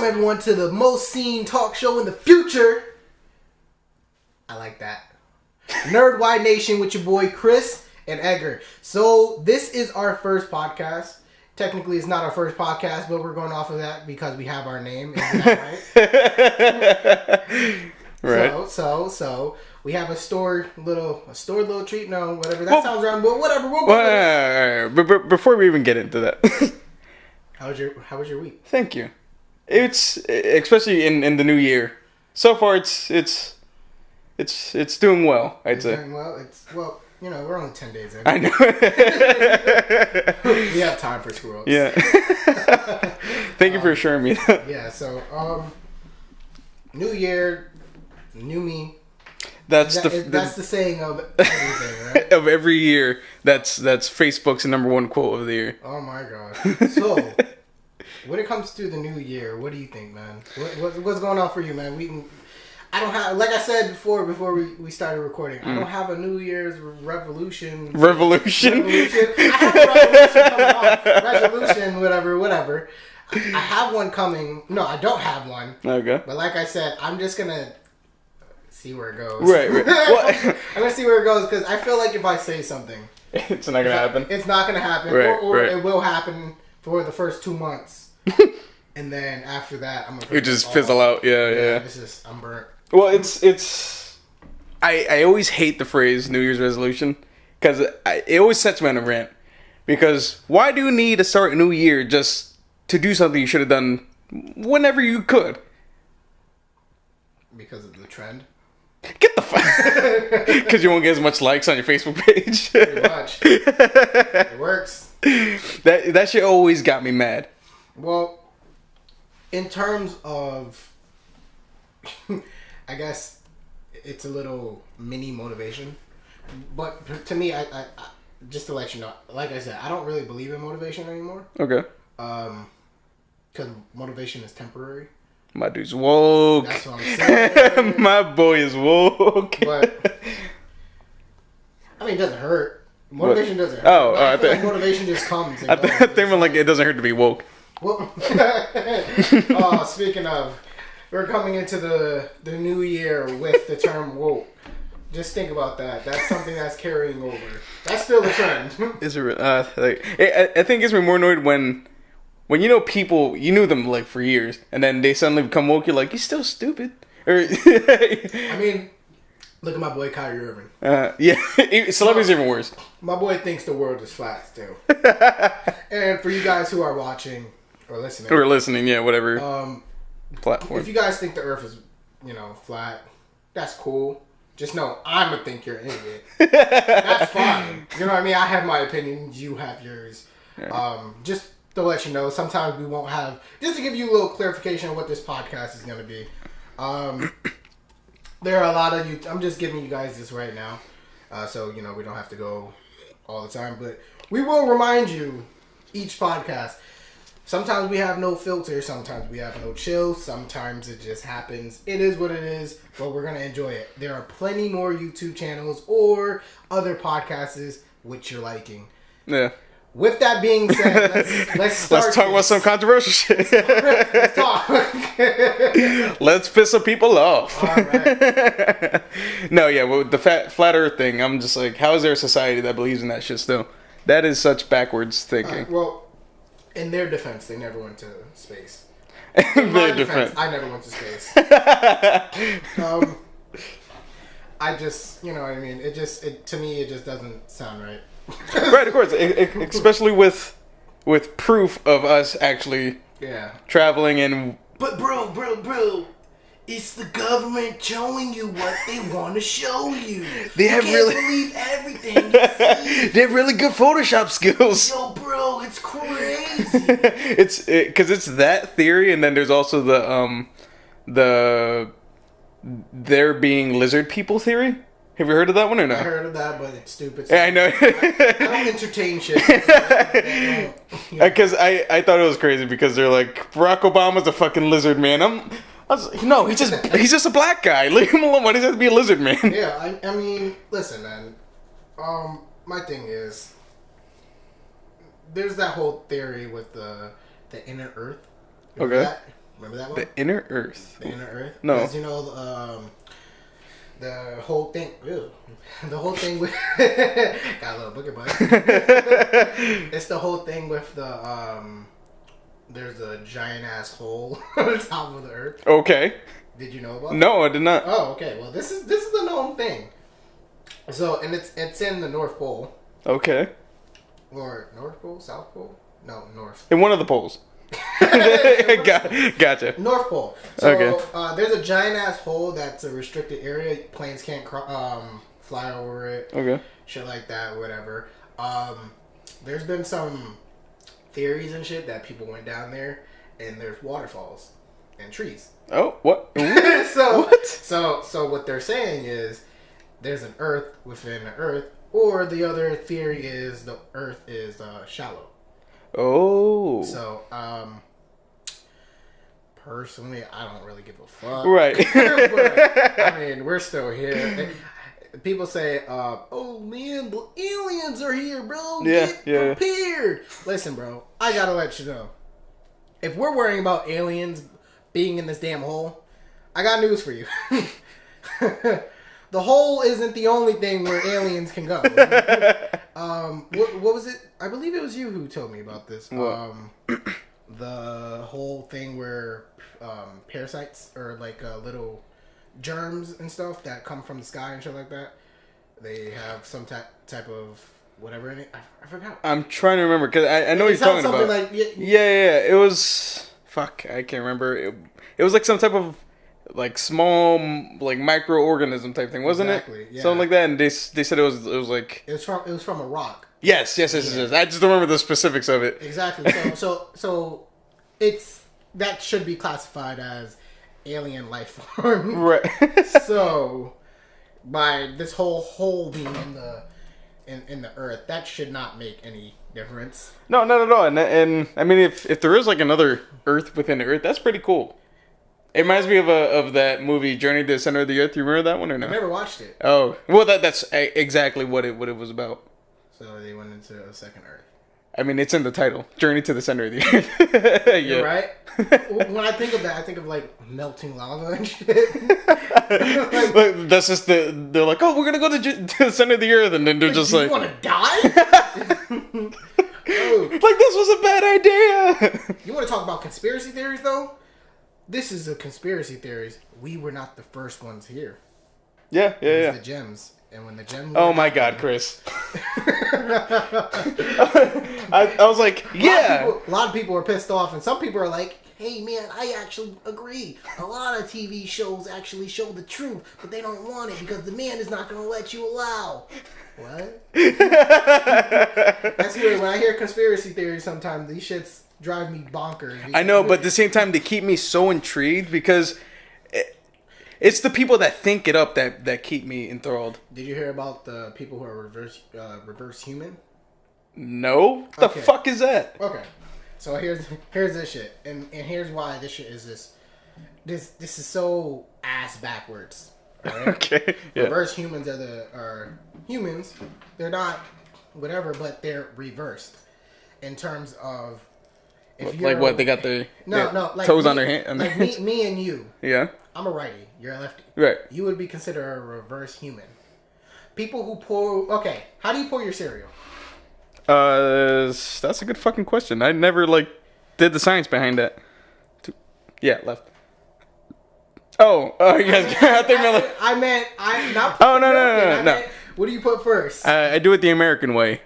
everyone to the most seen talk show in the future. I like that. Nerd Wide Nation with your boy Chris and Edgar. So this is our first podcast. Technically, it's not our first podcast, but we're going off of that because we have our name. Isn't that right? Right. So we have a stored little treat. No, whatever. That sounds wrong. But whatever. But before we even get into that, how was your week? Thank you. It's especially in the new year. So far, it's doing well. I'd say. Doing well. We're only 10 days in. I know. We have time for screw-ups. Yeah. Thank you for assuring me that. Yeah. So, new year, new me. That's the saying of everything, right? Of every year. That's Facebook's #1 quote of the year. Oh my gosh. So, when it comes to the new year, what do you think, man? What's going on for you, man? I don't have, like I said before we started recording, I don't have a New Year's revolution. Revolution? I have a revolution coming on. Resolution, whatever. I have one coming. No, I don't have one. Okay. But like I said, I'm just going to see where it goes. Right. Well, I'm going to see where it goes because I feel like if I say something, it's not going to happen. It's not going to happen. Right, or right. It will happen for the first 2 months. And then after that, I'm going to... You just fizzle out. Yeah. It's just, I'm burnt. Well, I always hate the phrase New Year's resolution because it always sets me on a rant. Because why do you need to start a new year just to do something you should have done whenever you could? Because of the trend? Get the fuck... Because you won't get as much likes on your Facebook page. Pretty much. It works. That shit always got me mad. Well, in terms of... I guess it's a little mini motivation, but to me, I just to let you know, like I said, I don't really believe in motivation anymore. Okay. Because motivation is temporary. My dude's woke. That's what I'm saying. My boy is woke. But I mean, it doesn't hurt. Motivation doesn't hurt. Oh, I feel like motivation just comes. I think like it doesn't hurt to be woke. Well, speaking of. We're coming into the new year with the term woke. Just think about that. That's something that's carrying over. That's still a trend. Is it? I think it gets me more annoyed when people you knew them like for years and then they suddenly become woke. You're like, you're still stupid. Or I mean, look at my boy Kyrie Irving. Yeah, celebrities are even worse. My boy thinks the world is flat still. And for you guys who are watching or listening, yeah, whatever. Platform. If you guys think the earth is, flat, that's cool. Just know I'm gonna think you're an idiot. That's fine. You know what I mean? I have my opinion, you have yours. Yeah. Just to let you know, sometimes we won't have, just to give you a little clarification of what this podcast is gonna be. There are a lot of I'm just giving you guys this right now. So, we don't have to go all the time, but we will remind you each podcast. Sometimes we have no filter. Sometimes we have no chill. Sometimes it just happens. It is what it is, but we're going to enjoy it. There are plenty more YouTube channels or other podcasts which you're liking. Yeah. With that being said, let's start. Let's talk about some controversial shit. Let's talk. Let's piss some people off. All right. No, yeah, with the flat earth thing, I'm just like, how is there a society that believes in that shit still? That is such backwards thinking. Well, in their defense, they never went to space. In my defense, I never went to space. I just, you know what I mean? To me, it just doesn't sound right. Right, of course. Especially with proof of us actually traveling and... But bro, it's the government showing you what they want to show you. They have can't believe everything you see. They have really good Photoshop skills. Yo, bro, it's crazy. Because it's that theory, and then there's also the there being lizard people theory. Have you heard of that one or not? I heard of that, but it's stupid. Yeah, I know. I don't entertain shit. Because I thought it was crazy because they're like, Barack Obama's a fucking lizard man. No, he's just a black guy. Leave him alone. Why does he have to be a lizard man? Yeah, I mean, listen, man. My thing is, there's that whole theory with the inner Earth. Okay. Remember that one? The inner Earth. The inner Earth. No. Because the whole thing. Ew, the whole thing with got a little booger bug. It's the whole thing with the there's a giant ass hole on the top of the Earth. Okay. Did you know about? No, I did not. Oh, okay. Well, this is a known thing. So, and it's in the North Pole. Okay. Or North Pole, South Pole? No, North. In one of the poles. Gotcha. North Pole. So, okay. There's a giant ass hole that's a restricted area. Planes can't fly over it. Okay. Shit like that, whatever. There's been some theories and shit that people went down there, and there's waterfalls and trees. Oh, what? So what they're saying is there's an Earth within the Earth, or the other theory is the Earth is shallow. Oh. So, personally, I don't really give a fuck. Right. But, I mean, we're still here. People say, oh man, the aliens are here, bro. Get prepared. Listen, bro, I gotta let you know. If we're worrying about aliens being in this damn hole, I got news for you. The hole isn't the only thing where aliens can go. What was it? I believe it was you who told me about this. The whole thing where parasites or like little germs and stuff that come from the sky and shit like that. They have some type of whatever in it. I forgot. I'm trying to remember because I know what you're talking about. Like, yeah. It was fuck. I can't remember. It was like some type of like small like microorganism type thing, wasn't it? Yeah. Something like that. And they said it was like it was from a rock. Yes. I just don't remember the specifics of it. Exactly. So it's that should be classified as alien life form. Right. So by this whole hole being in the Earth, that should not make any difference. No, not at all. And I mean, if there is like another Earth within the Earth, that's pretty cool. It reminds me of that movie Journey to the Center of the Earth. You remember that one or no? I never watched it. Oh, well, that's exactly what it was about. So they went into a second Earth. I mean, it's in the title, Journey to the Center of the Earth. Yeah. You're right. When I think of that, I think of like melting lava and shit. Like, that's just they're like, oh, we're gonna go to the center of the Earth, and then they're just like, you want to die? Oh. Like this was a bad idea. You want to talk about conspiracy theories, though? This is a conspiracy theories. We were not the first ones here. Yeah. The gems. And when the gems... Oh my God, Chris. I was like, yeah. A lot of people are pissed off, and some people are like, hey man, I actually agree. A lot of TV shows actually show the truth, but they don't want it because the man is not going to let you allow. What? That's weird. When I hear conspiracy theories sometimes, these shits drive me bonkers. I know, but at the same time, they keep me so intrigued because... It's the people that think it up that keep me enthralled. Did you hear about the people who are reverse human? No. The fuck is that? Okay. So here's this shit, and here's why this shit is this is so ass backwards. Right? Okay. Yeah. Reverse humans are humans. They're not whatever, but they're reversed in terms of if you're like what they got their like toes me, on their hand. Like me and you. Yeah. I'm a righty. You're a lefty. Right. You would be considered a reverse human. People who pour... Okay, how do you pour your cereal? That's a good fucking question. I never, did the science behind that. Yeah, left. Oh, you guys out there, Miller? I'm not... Oh, no. What do you put first? I do it the American way.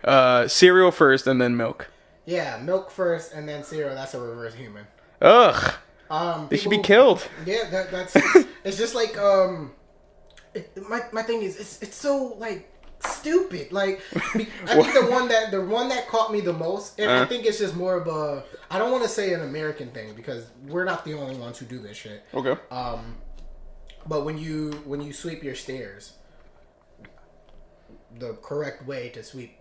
Cereal first and then milk. Yeah, milk first and then cereal. That's a reverse human. Ugh. They should be killed. Yeah, that's... It's just like, my thing is, it's so, stupid. I think the one that caught me the most, and I think it's just more of a, I don't want to say an American thing, because we're not the only ones who do this shit. Okay. But when you sweep your stairs, the correct way to sweep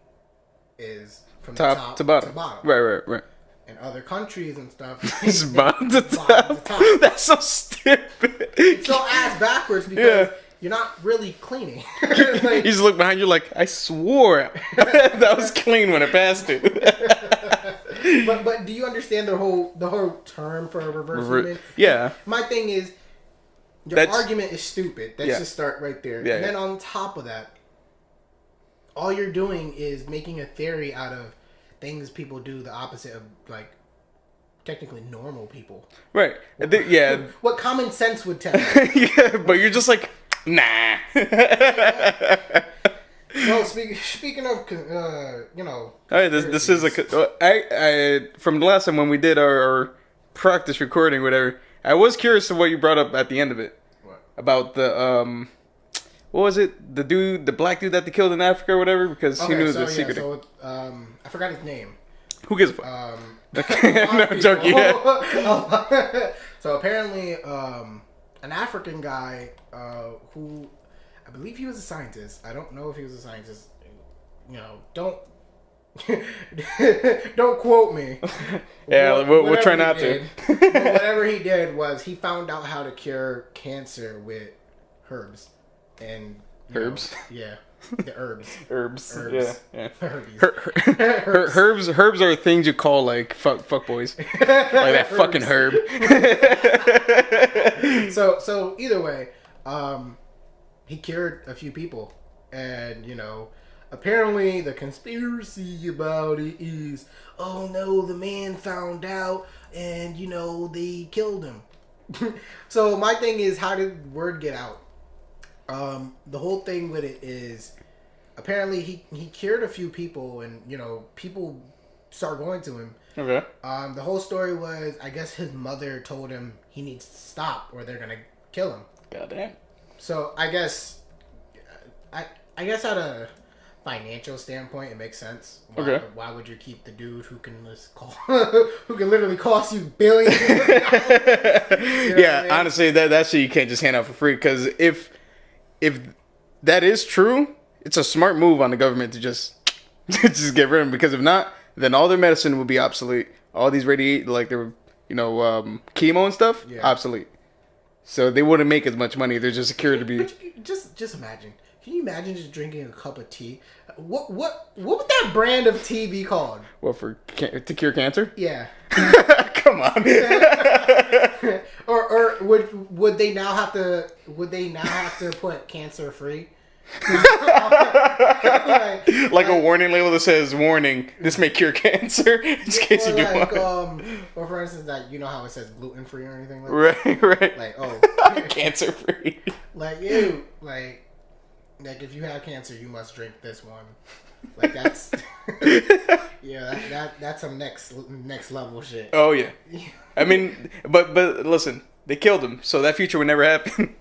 is from top to bottom. Right. In other countries and stuff, it's bottom to top. That's so stupid. It's so ass backwards because you're not really cleaning. You just look behind you like, I swore that was clean when I passed it. but do you understand the whole term for a reverse human? Yeah. My thing is, your argument is stupid. Let's just start right there. Yeah, and then on top of that, all you're doing is making a theory out of things people do the opposite of, like, technically normal people. Right. What common sense would tell you. Yeah, but you're just like, nah. Well, speaking of, you know. All right, this is I from the last time when we did our practice recording, whatever. I was curious of what you brought up at the end of it. What? About the what was it? The black dude that they killed in Africa or whatever, because he knew the secret. So I forgot his name. Who gives a fuck? No, I'm joking. Yeah. So apparently, an African guy who, I believe he was a scientist. I don't know if he was a scientist. You know, don't quote me. Yeah, we'll try not to. Whatever he did was he found out how to cure cancer with herbs and herbs. Yeah, the herbs. Herbs. Yeah. Herbs are things you call like fuck boys, like that fucking herb. So either way, he cured a few people, and you know, apparently the conspiracy about it is, oh no, the man found out, and you know they killed him. So my thing is, how did word get out? The whole thing with it is, apparently he cured a few people, and you know people start going to him. Okay. The whole story was, I guess his mother told him he needs to stop or they're gonna kill him. Goddamn. So I guess at a financial standpoint, it makes sense. Why would you keep the dude who can who can literally cost you billions? You know yeah, I mean? Honestly, that shit you can't just hand out for free, because if that is true, it's a smart move on the government to just get rid of them, because if not, then all their medicine will be obsolete. All these like their chemo and stuff, obsolete. So they wouldn't make as much money. They're just secured to be. Just imagine. Can you imagine just drinking a cup of tea? What would that brand of tea be called? What, to cure cancer? Yeah. Come on. or would they now have to put cancer free? like a warning label that says, "Warning: this may cure cancer." In case you do want. Or for instance, that you know how it says gluten free or anything like that. Right. Like cancer free. Like if you have cancer, you must drink this one. Like that's that's some next level shit. Oh yeah. I mean, but listen, they killed him, so that future would never happen.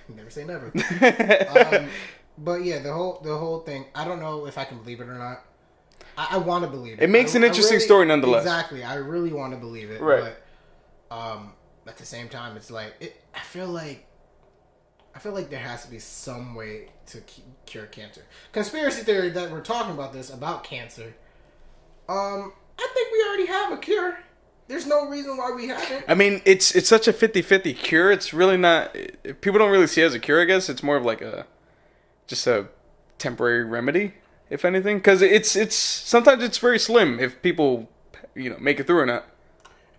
Never say never. But yeah, the whole thing, I don't know if I can believe it or not. I want to believe it. It makes an interesting story nonetheless. Exactly. I really want to believe it. Right. But at the same time, it's like I feel like there has to be some way to cure cancer. Conspiracy theory that we're talking about this about cancer. I think we already have a cure. There's no reason why we haven't. I mean, it's such a 50-50 cure. It's really not. People don't really see it as a cure, I guess. It's more of like just a temporary remedy, if anything. Because it's sometimes it's very slim if people, make it through or not.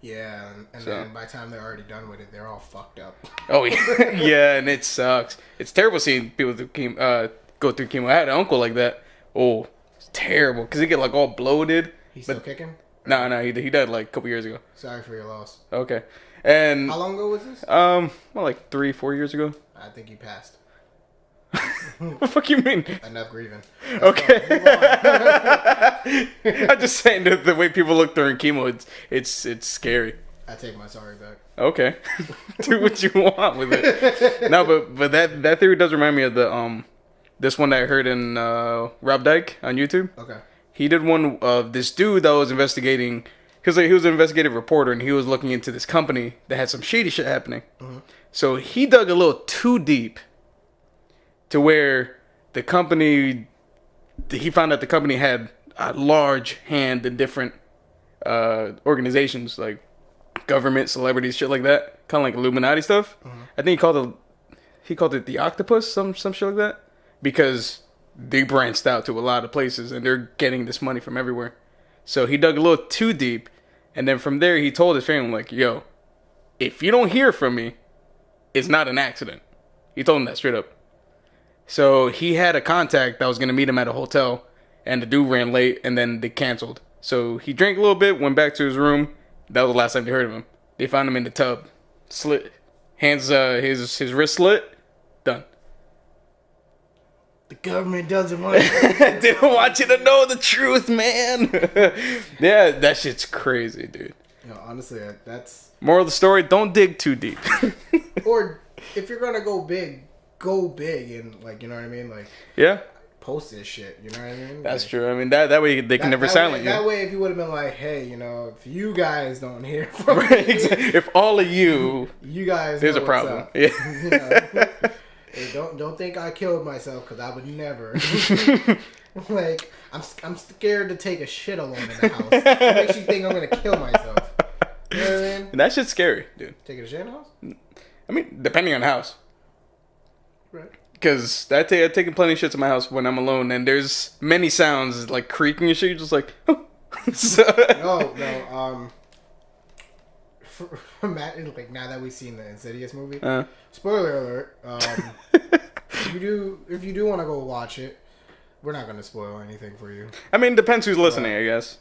Yeah, and then by the time they're already done with it, they're all fucked up. Oh, yeah. Yeah, and it sucks. It's terrible seeing people go through chemo. I had an uncle like that. Oh, it's terrible. Because he get like all bloated. He's still kicking? No, he died like a couple years ago. Sorry for your loss. Okay. And how long ago was this? Like 3-4 years ago. I think he passed. What the fuck you mean? Enough grieving. Okay. I'm just saying the way people look during chemo, it's scary. I take my sorry back. Okay. Do what you want with it. No, but that theory does remind me of the this one that I heard in Rob Dyke on YouTube. Okay. He did one of this dude that was investigating. He was an investigative reporter, and he was looking into this company that had some shady shit happening. Mm-hmm. So he dug a little too deep to where the company, he found that the company had a large hand in different organizations, like government, celebrities, shit like that, kind of like Illuminati stuff. Mm-hmm. I think he called it the octopus, some shit like that, because they branched out to a lot of places and they're getting this money from everywhere. So he dug a little too deep, and then from there he told his family like, "Yo, if you don't hear from me, it's not an accident." He told him that straight up. So he had a contact that was gonna meet him at a hotel, and the dude ran late, and then they canceled. So he drank a little bit, went back to his room. That was the last time they heard of him. They found him in the tub, slit, hands, his wrist slit, done. The government doesn't want They don't want you to know the truth, man. Yeah, that shit's crazy, dude. Honestly, that's... Moral of the story, don't dig too deep. Or, if you're gonna go big, and, like, you know what I mean? Like, yeah. Post this shit, you know what I mean? That's like, true. I mean, that way they can never silence you. That way, if you would have been like, hey, if you guys don't hear from me... If all of you... You guys there's know a problem. What's up. Yeah. Hey, don't think I killed myself, because I would never. Like, I'm scared to take a shit alone in the house. What makes you think I'm going to kill myself? You know what I mean? And that shit's scary, dude. Take a shit in the house? I mean, depending on the house. Right. Because I've taken plenty of shits in my house when I'm alone, and there's many sounds like creaking and shit. You're just like, oh. No. Like, now that we've seen the Insidious movie, spoiler alert. If you do want to go watch it, we're not going to spoil anything for you. I mean, depends who's listening, I guess.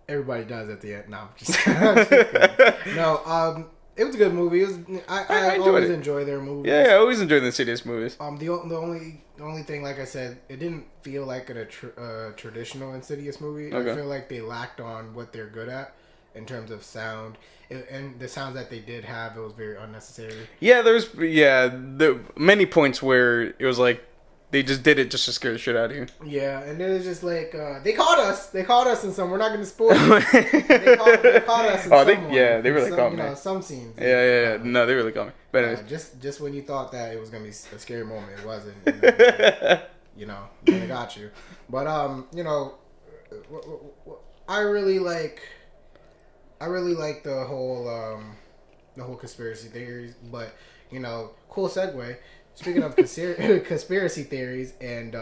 Everybody does at the end. No, I'm just kidding. No, it was a good movie. I always enjoy their movies. Yeah, I always enjoy the Insidious movies. The only thing, like I said, it didn't feel like a traditional Insidious movie. Okay. I feel like they lacked on what they're good at in terms of sound. And the sounds that they did have, it was very unnecessary. Yeah, the many points where it was like they just did it just to scare the shit out of you. Yeah, and it was just like they caught us in some. We're not going to spoil it. they caught us in some. They really caught me. Some scenes. Yeah. No, they really caught me. But anyways. Just when you thought that it was going to be a scary moment, it wasn't. Then they got you. But I really like the whole conspiracy theories, but cool segue. Speaking of conspiracy theories and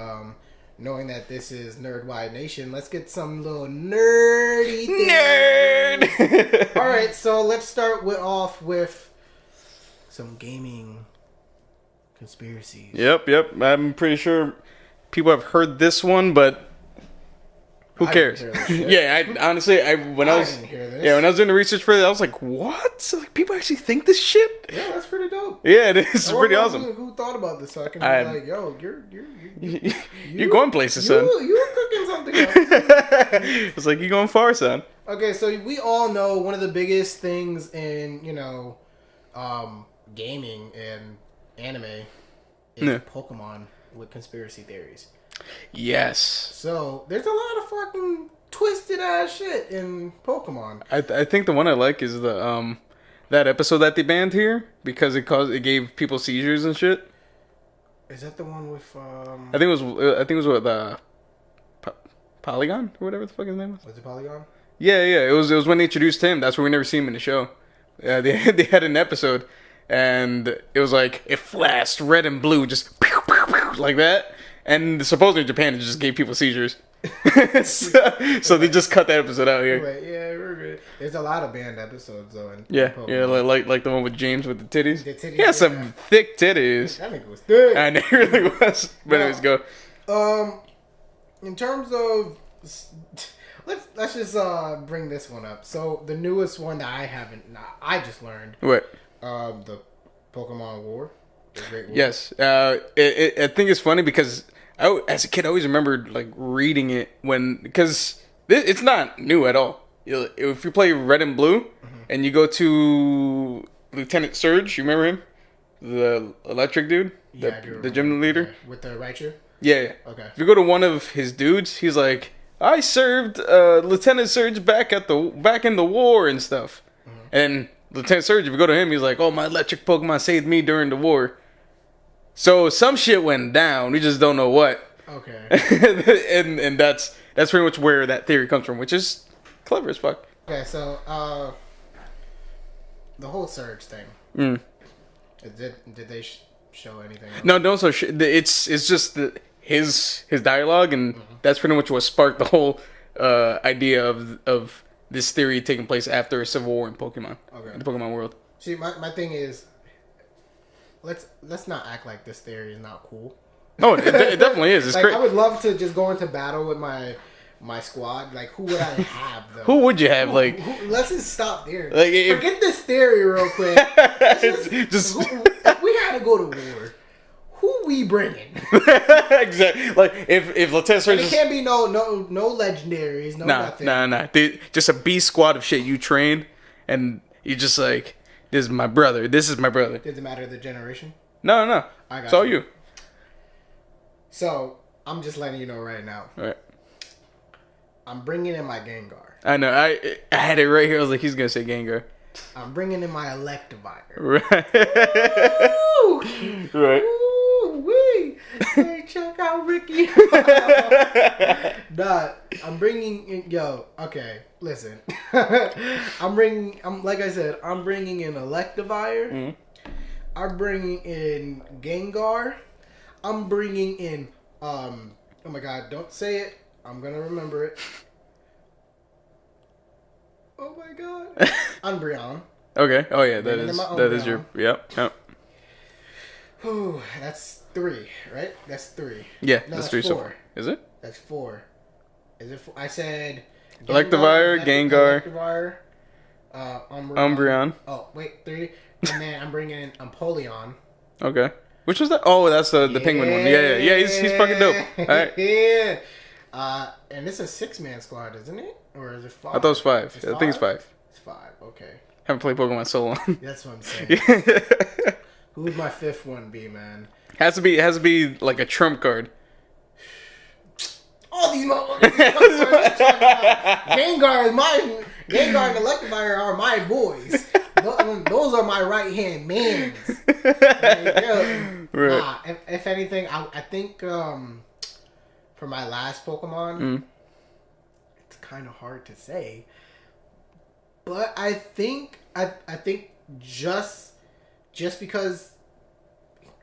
knowing that this is Nerd Wide Nation, let's get some little nerdy things. Nerd! All right, so let's start off with some gaming conspiracies. Yep. I'm pretty sure people have heard this one, but who cares? Yeah, honestly, when I was doing the research for it, I was like, "What? So, like, people actually think this shit?" Yeah, that's pretty dope. Yeah, it is pretty awesome. Who thought about this? So I can be like, "Yo, you're going places, son. You were cooking something up." It's like, you're going far, son. Okay, so we all know one of the biggest things in gaming and anime is Pokemon with conspiracy theories. Yes. So there's a lot of fucking twisted ass shit in Pokemon. I think the one I like is the that episode that they banned here because it gave people seizures and shit. Is that the one with I think it was with Polygon or whatever the fuck his name was. Was it Polygon? Yeah. It was when they introduced him. That's where we never see him in the show. Yeah, they had an episode and it was like it flashed red and blue just pew, pew, pew, like that. And supposedly in Japan, it just gave people seizures. so they just cut that episode out here. Wait, yeah, we're good. There's a lot of banned episodes, though. In Pokemon. like the one with James with the titties. He had some thick titties. That nigga was thick. And it really was. But anyways, go. In terms of... Let's just bring this one up. So, the newest one that I just learned. What? The Pokemon War. The Great War. Yes. I think it's funny because... as a kid, I always remembered like reading it because it's not new at all. If you play Red and Blue and you go to Lieutenant Surge, you remember him, the electric dude, the gym leader with the Raichu. Yeah. Okay. If you go to one of his dudes, he's like, I served Lieutenant Surge back in the war and stuff. And Lieutenant Surge, if you go to him, he's like, oh, my electric Pokemon saved me during the war. So some shit went down. We just don't know what. Okay. and that's pretty much where that theory comes from, which is clever as fuck. Okay, so the whole Surge thing. Did they show anything else? No, don't show shit. It's just his dialogue, and that's pretty much what sparked the whole idea of this theory taking place after a civil war in Pokemon. Okay. In the Pokemon world. See, my thing is, let's not act like this theory is not cool. No, it definitely is. It's like, great. I would love to just go into battle with my squad. Like, who would I have though? Who would you have? Let's just stop there. Like, forget this theory real quick. Just if we had to go to war, who we bringing? Exactly. Like if Latessa, it can't be no legendaries, nothing. Nah. Just a B squad of shit you trained, and you just like, this is my brother. This is my brother. Does it matter the generation? No. I got it's all you. So I'm just letting you know right now. All right. I'm bringing in my Gengar. I know. I had it right here. I was like, he's gonna say Gengar. I'm bringing in my Electivire. Right. Ooh. Right. Ooh, wee. Hey, check out Ricky. Nah, I'm bringing in, okay, listen. I'm bringing in Electivire. Mm-hmm. I'm bringing in Gengar. I'm bringing in, oh my god, don't say it. I'm gonna remember it. Oh my god. Umbreon. Okay. Oh yeah, that is your yep. Ooh, that's 3, right? That's 3. Yeah, no, that's 3 4. so far. Is it? That's 4. Is it 4? I said Electivire, Gengar, Umbreon. Oh, wait, 3. And then I'm bringing in Empoleon. Okay. Which was that? Oh, that's the penguin one. Yeah. He's fucking dope. All right. Yeah. And it's a 6-man squad, isn't it? Or is it 5? I thought it was 5. I think it's 5. It's 5. Okay. Haven't played Pokemon so long. That's what I'm saying. Who would my 5th one be, man? Has to be like a trump card. All these motherfuckers. Gengar and Electivire are my boys. Those are my right hand mans. Right. Nah, if anything, I think for my last Pokemon, it's kind of hard to say, but I think just because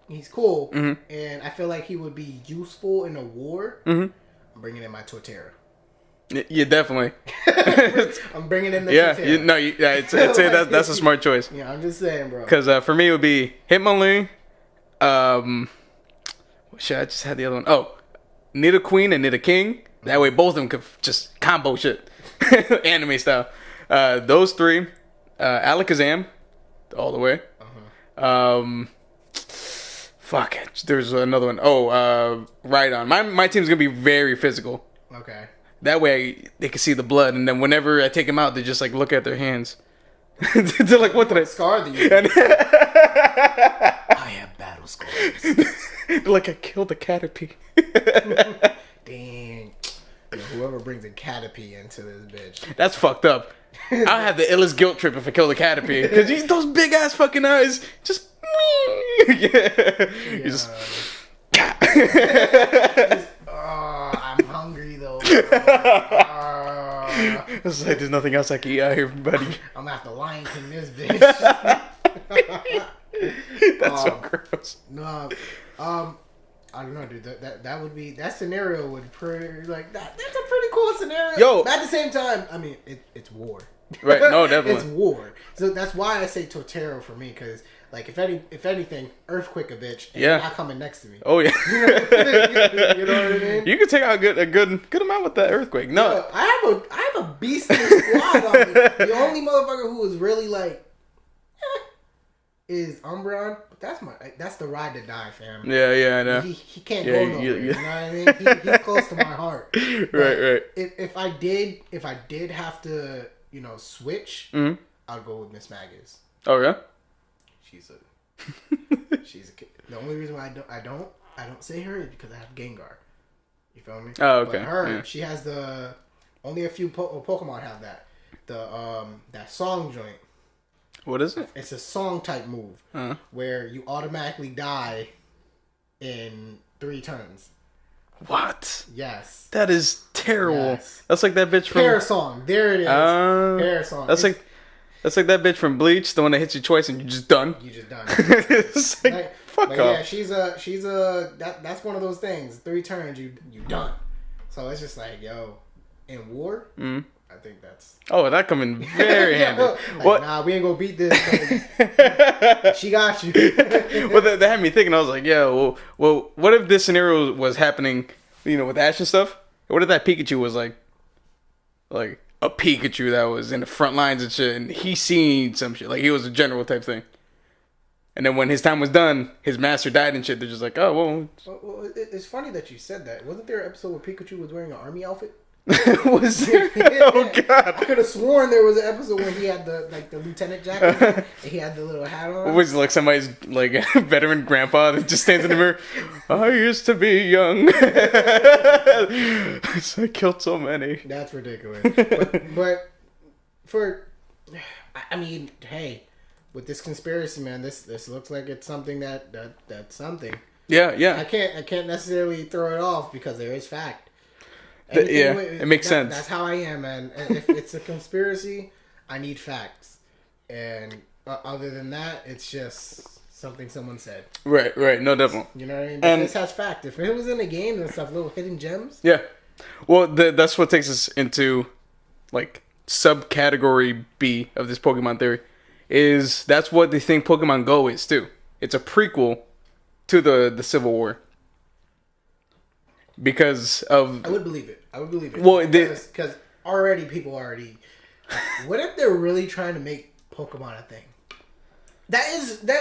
he's cool, and I feel like he would be useful in a war, I'm bringing in my Torterra. Yeah, definitely. I'm bringing in the Torterra. I'd say that's a smart choice. Yeah, I'm just saying, bro. Because for me, it would be Hitmonlee. Shit, I just had the other one. Oh, Nidoqueen and Nidoking. That way, both of them could just combo shit, anime style. Those 3, Alakazam, all the way. Fuck it. There's another one. Oh, Rhydon. My team's gonna be very physical. Okay. That way they can see the blood, and then whenever I take them out, they just like look at their hands. They're like, "What did I scar you?" I have battle scars. They're like, "I killed a Caterpie." Dang. Whoever brings a Caterpie into this bitch. That's fucked up. I'll have the illest guilt trip if I kill the Caterpie. Because those big ass fucking eyes just... You just... I'm hungry though. It's like there's nothing else I can eat out here, buddy. I'm gonna have to Lion King this bitch. That's so gross. No, I don't know, dude. That would be, that scenario would pretty like that. That's a pretty cool scenario. Yo, but at the same time, I mean, it's war. Right? No, definitely. It's war. So that's why I say Torterra for me, because like if anything, earthquake a bitch, and you're not coming next to me. Oh yeah. You know what I mean? You can take out a good amount with that earthquake. No, yo, I have a beastly squad on me. The only motherfucker who was really like is Umbreon, but that's the ride to die, fam. Yeah, I know. He can't go nowhere. You know what I mean? He's close to my heart. But right. If I did have to, switch, I'd go with Miss Magus. Oh yeah. She's a kid. The only reason why I don't say her is because I have Gengar. You feel me? Oh, okay. But her, she has only a few Pokemon have that. That song joint. What is it? It's a song type move where you automatically die in 3 turns. What? Yes. That is terrible. Yes. That's like that bitch from Hair Song. There it is. Hair Song. That's like that bitch from Bleach, the one that hits you twice and you're just done. You just done. It's like, fuck off. Yeah, she's that's one of those things. 3 turns, you done. So it's just like, yo, in war, Mm. I think that's... Oh, that come in very handy. Like, What? nah, we ain't gonna beat this. She got you. Well, that had me thinking. I was like, yeah, well, what if this scenario was happening, with Ash and stuff? What if that Pikachu was like a Pikachu that was in the front lines and shit, and he seen some shit, like he was a general type thing. And then when his time was done, his master died and shit. They're just like, oh, well. Well, it's funny that you said that. Wasn't there an episode where Pikachu was wearing an army outfit? Was there? Oh, God. I could have sworn there was an episode where he had the lieutenant jacket and he had the little hat on. Was it like somebody's like veteran grandpa that just stands in the mirror? I used to be young. I killed so many. That's ridiculous. But I mean, hey, with this conspiracy, man, this looks like it's something that's something. Yeah. I can't necessarily throw it off because there is fact. It makes sense. That's how I am, man. And if it's a conspiracy, I need facts. And other than that, it's just something someone said. Right. No, definitely. You know what I mean? But and this has fact. If it was in the game and stuff, little hidden gems. Yeah. Well, that's what takes us into like subcategory B of this Pokemon theory. That's what they think Pokemon Go is too. It's a prequel to the Civil War. Because of... I would believe it. Well, because people already... What if they're really trying to make Pokemon a thing? That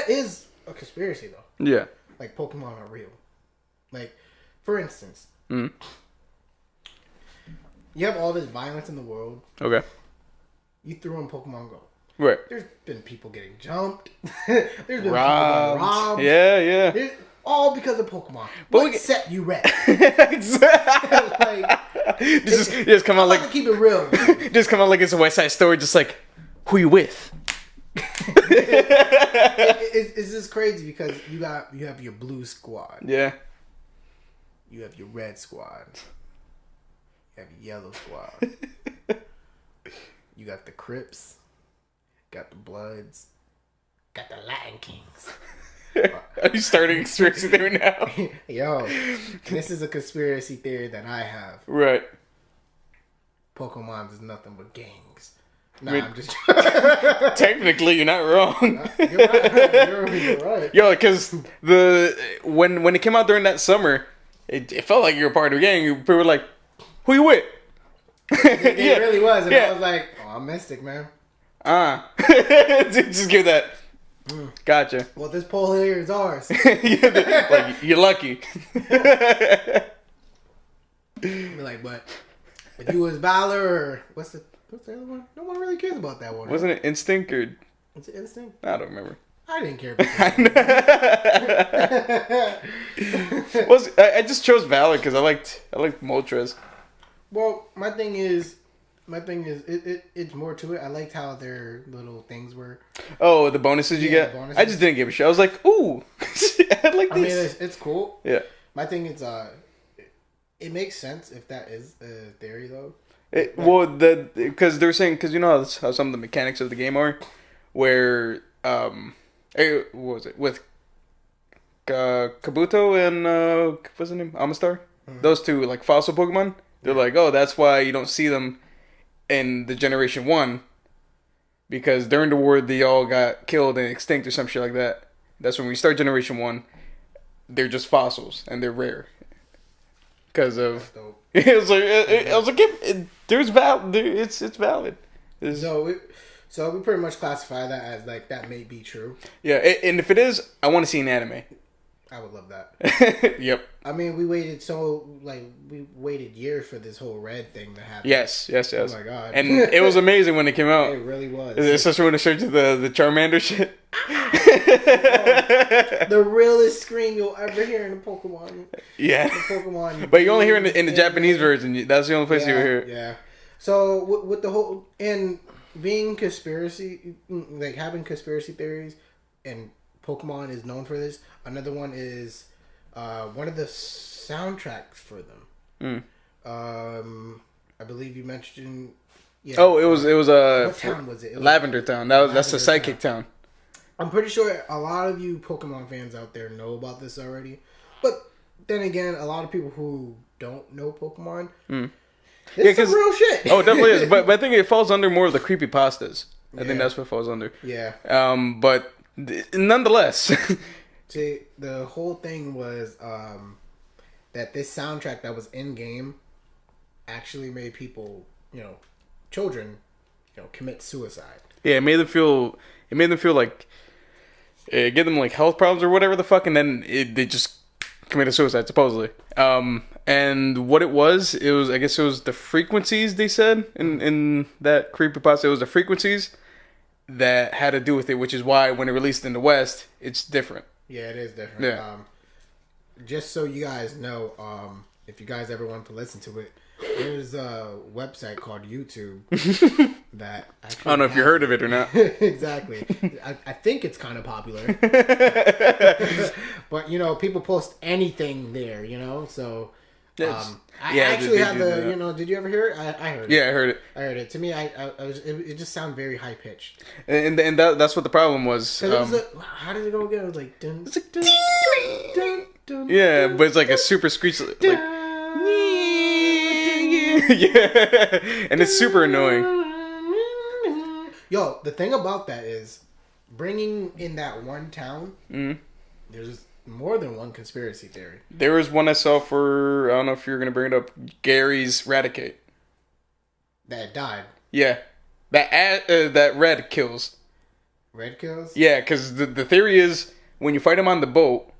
is a conspiracy, though. Yeah. Like, Pokemon are real. Like, for instance... Mm. You have all this violence in the world. Okay. You threw in Pokemon Go. Right. There's been people getting jumped. There's been people getting robbed. Yeah. All because of Pokemon. But what set you read? Exactly. just come out like... keep it real. Just come out like it's a West Side Story, just like, who you with? It's just crazy because you have your blue squad. Yeah. You have your red squad. You have your yellow squad. You got the Crips. Got the Bloods. Got the Latin Kings. Are you starting conspiracy theory now? Yo, this is a conspiracy theory that I have. Right. Pokemon is nothing but gangs. Nah, I'm just... Technically, you're not wrong. You're right. You're right. Yo, because when it came out during that summer, it felt like you were part of a gang. People were like, who you with? It really was. And I was like, oh, I'm Mystic, man. Just give that. Gotcha. Well, this pole here is ours. Like, you're lucky. Be like, but if you was Valor or what's the other one? No one really cares about that one. Wasn't it Instinct or? Was it Instinct? I don't remember. I didn't care about that. I just chose Valor because I liked Moltres. Well, my thing is, it's more to it. I liked how their little things were. Oh, the bonuses you get? Bonuses. I just didn't give a shit. I was like, ooh. I like this. I mean, it's cool. Yeah. My thing is, it makes sense if that is a theory, though. Because they're saying, because you know how some of the mechanics of the game are, where, what was it, with Kabuto and, what's his name, Amistar? Mm-hmm. Those two, like, fossil Pokemon, they're like, oh, that's why you don't see them in the Generation 1, because during the war, they all got killed and extinct or some shit like that. That's when we start Generation 1, they're just fossils, and they're rare. Because of... I was like, it's valid. So we pretty much classify that as, like, that may be true. Yeah, and if it is, I want to see an anime. I would love that. Yep. I mean, we waited years for this whole red thing to happen. Yes. Oh my god. And it was amazing when it came out. It really was. Especially when it showed you the Charmander shit. The realest scream you'll ever hear in a Pokemon. Yeah. The Pokemon. But you only hear it in the Japanese version. That's the only place you hear it. Yeah. So with the whole and being conspiracy, like having conspiracy theories, and Pokemon is known for this. Another one is one of the soundtracks for them. I believe you mentioned. Yeah. Oh, it was what town was it? Lavender Town. That's the Psychic Town. I'm pretty sure a lot of you Pokemon fans out there know about this already, but then again, a lot of people who don't know Pokemon, It's some real shit. Oh, it definitely is. But I think it falls under more of the creepypastas. I think that's what it falls under. Yeah. But nonetheless. See, the whole thing was that this soundtrack that was in game actually made people, children, commit suicide. Yeah, it made them feel like it gave them like health problems or whatever the fuck, and then they just committed suicide supposedly. And what it was I guess it was the frequencies they said in that creepypasta. It was the frequencies that had to do with it, which is why when it released in the West, it's different. Yeah, it is different. Yeah. Just so you guys know, if you guys ever want to listen to it, there's a website called YouTube that I don't know if you heard of it or not. Exactly. I think it's kind of popular. But, people post anything there, so... I actually had did you ever hear it? I heard it. Yeah, I heard it. To me, it just sounded very high pitched. And that's what the problem was. How did it go again? It was like dun, dun, dun, dun, dun, yeah, but it's like a super screech, like yeah, and it's super annoying. Yo, the thing about that is bringing in that one town. There's more than one conspiracy theory. There was one I saw for, I don't know if you're going to bring it up, Gary's Radicate. That died. Yeah. That Red kills. Red kills? Yeah, because the theory is when you fight him on the boat,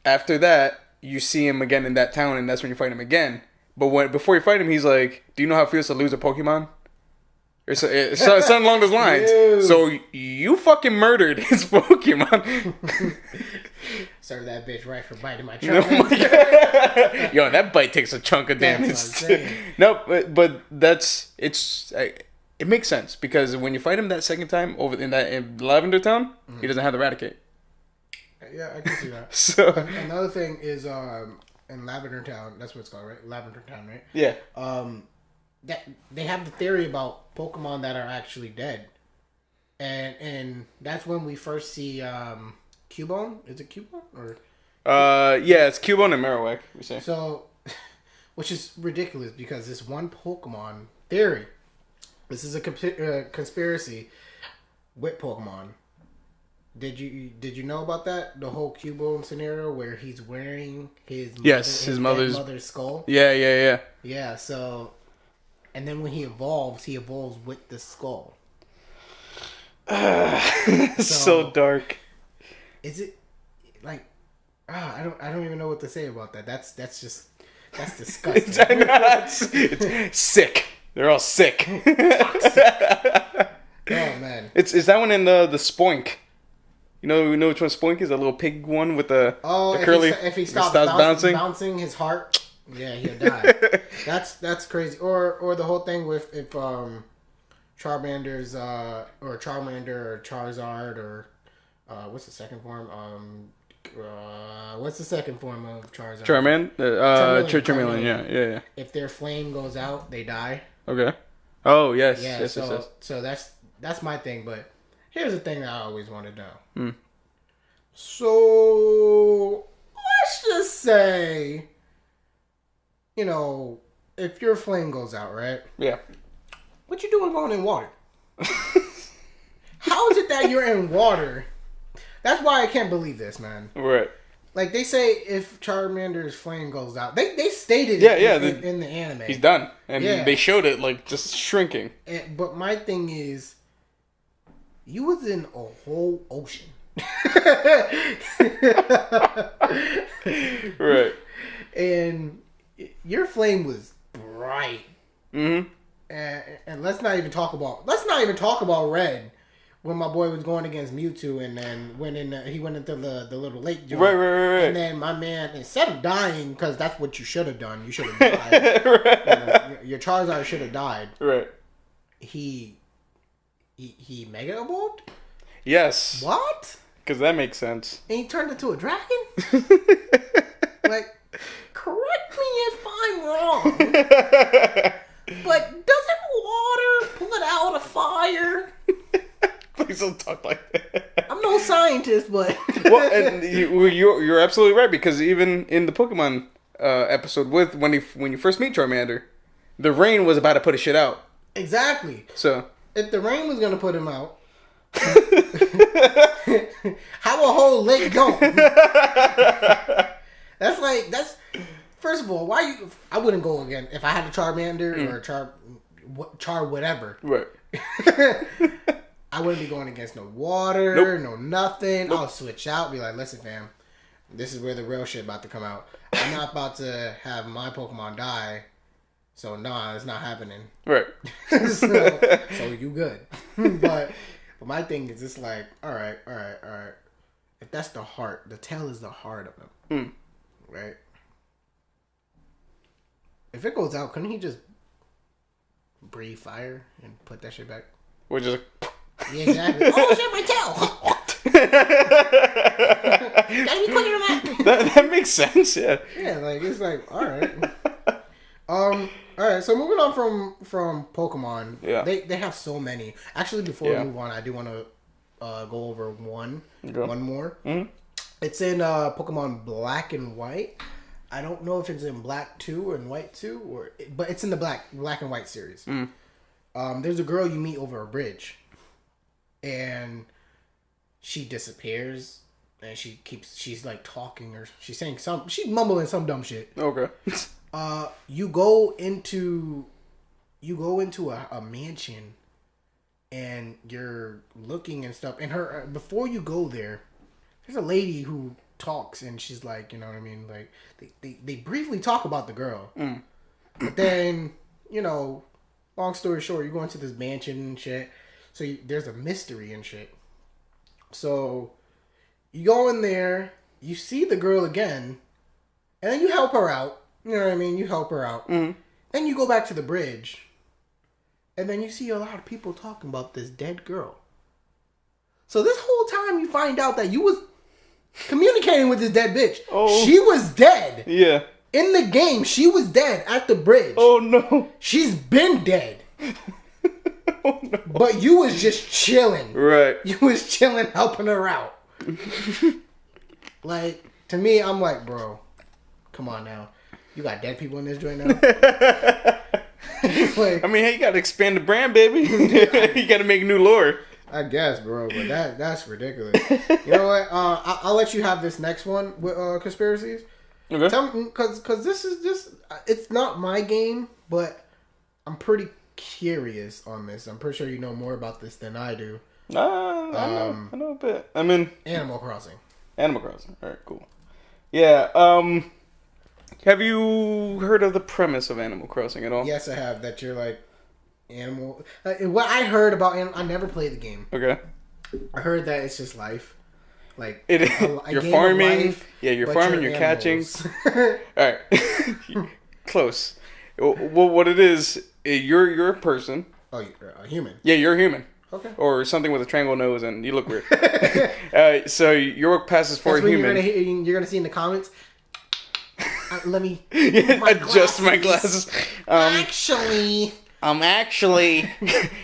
after that, you see him again in that town, and that's when you fight him again. But before you fight him, he's like, do you know how it feels to lose a Pokemon? Or something along those lines. Ew. So you fucking murdered his Pokemon. Serve that bitch right for biting my trunk. Oh my God. Yo, that bite takes a chunk of damage. No, but it makes sense because when you fight him that second time over in Lavender Town, he doesn't have the Eradicate. Yeah, I can see that. So another thing is in Lavender Town, that's what it's called, right? Lavender Town, right? Yeah. That they have the theory about Pokemon that are actually dead, and that's when we first see Cubone. Is it Cubone or? Yeah, it's Cubone and Marowak. We say so, which is ridiculous because this one Pokemon theory. This is a conspiracy with Pokemon. Did you know about that? The whole Cubone scenario where he's wearing his mother's skull. Yeah. Yeah. So. And then when he evolves with the skull. So dark. Is it like? I don't even know what to say about that. That's disgusting. it's sick. They're all sick. Toxic. Oh man. Is that one in the Spoink? You know which one Spoink is? A little pig one with the curly. If he stops bouncing his heart. Yeah, he'll die. That's crazy. Or the whole thing with if Charmander's or Charizard or what's the second form? What's the second form of Charizard? Charmeleon. Yeah. If their flame goes out, they die. Okay. Oh yes. Yeah. Yes, so that's my thing. But here's the thing that I always wanted to know. So let's just say. If your flame goes out, right? Yeah. What you doing going in water? How is it that you're in water? That's why I can't believe this, man. Right. Like, they say if Charmander's flame goes out. They stated in the anime. He's done. And they showed it, like, just shrinking. But my thing is, you was in a whole ocean. Right. And... your flame was bright. Mm-hmm. And let's not even talk about Red when my boy was going against Mewtwo and then he went into the little lake joint. Right. And then my man, instead of dying, because that's what you should have done, you should have died. Right. Your Charizard should have died. Right. He mega evolved? Yes. What? Because that makes sense. And he turned into a dragon? Like, correct me if I'm wrong, but doesn't water put out a fire? Please don't talk like that. I'm no scientist, but... Well, and you're absolutely right, because even in the Pokemon episode when you first meet Charmander, The rain was about to put his shit out. Exactly. So if the rain was gonna put him out, how a whole lake don't? That's first of all, why you? I wouldn't go again if I had a Charmander or a char whatever. Right. I wouldn't be going against no water, no nothing. I'll switch out. Be like, listen, fam, this is where the real shit about to come out. I'm not about to have my Pokemon die. So nah, it's not happening. Right. so you good. but my thing is, it's like, all right. If that's the heart, the tail is the heart of him, right? If it goes out, couldn't he just breathe fire and put that shit back? Which is yeah, exactly. Oh shit, my tail! Gotta be quicker than that. That makes sense. Yeah. Yeah, like it's like all right. All right. So moving on from Pokemon. Yeah. They have so many. Actually, before we move on, I do want to go over one more. Mm-hmm. It's in Pokemon Black and White. I don't know if it's in Black 2 or in White 2, but it's in the Black and White series. There's a girl you meet over a bridge, and she disappears, and she's like talking, or she's saying she's mumbling some dumb shit. Okay. You go into a mansion, and you're looking and stuff, and her before you go there's a lady who talks, and she's like, you know what I mean, like they briefly talk about the girl, but then, you know, long story short, you go into this mansion and shit, so there's a mystery and shit. So you go in there, you see the girl again, and then you help her out. You know what I mean? You help her out. Then you go back to the bridge, and then you see a lot of people talking about this dead girl. So this whole time you find out that you was communicating with this dead bitch. Oh. She was dead. Yeah. In the game, she was dead at the bridge. Oh no. She's been dead. Oh no. But you was just chilling. Right. You was chilling, helping her out. Like, to me, I'm like, bro, come on now. You got dead people in this joint now? Like, I mean, hey, you gotta expand the brand, baby. You gotta make new lore. I guess, bro, but that's ridiculous. You know what? I'll let you have this next one with conspiracies. Okay. Tell me, because this is just, it's not my game, but I'm pretty curious on this. I'm pretty sure you know more about this than I do. I know a bit. I mean, Animal Crossing. All right, cool. Yeah. Have you heard of the premise of Animal Crossing at all? Yes, I have. That you're like animal. What I heard about I never played the game. Okay. I heard that it's just life. Like you're farming. Life, yeah, you're farming. You're catching. All right. Close. Well, what it is, you're a person. Oh, you're a human. Yeah, you're a human. Okay. Or something with a triangle nose, and you look weird. So your work passes for a human. You're gonna see in the comments. Let me adjust my glasses. Actually,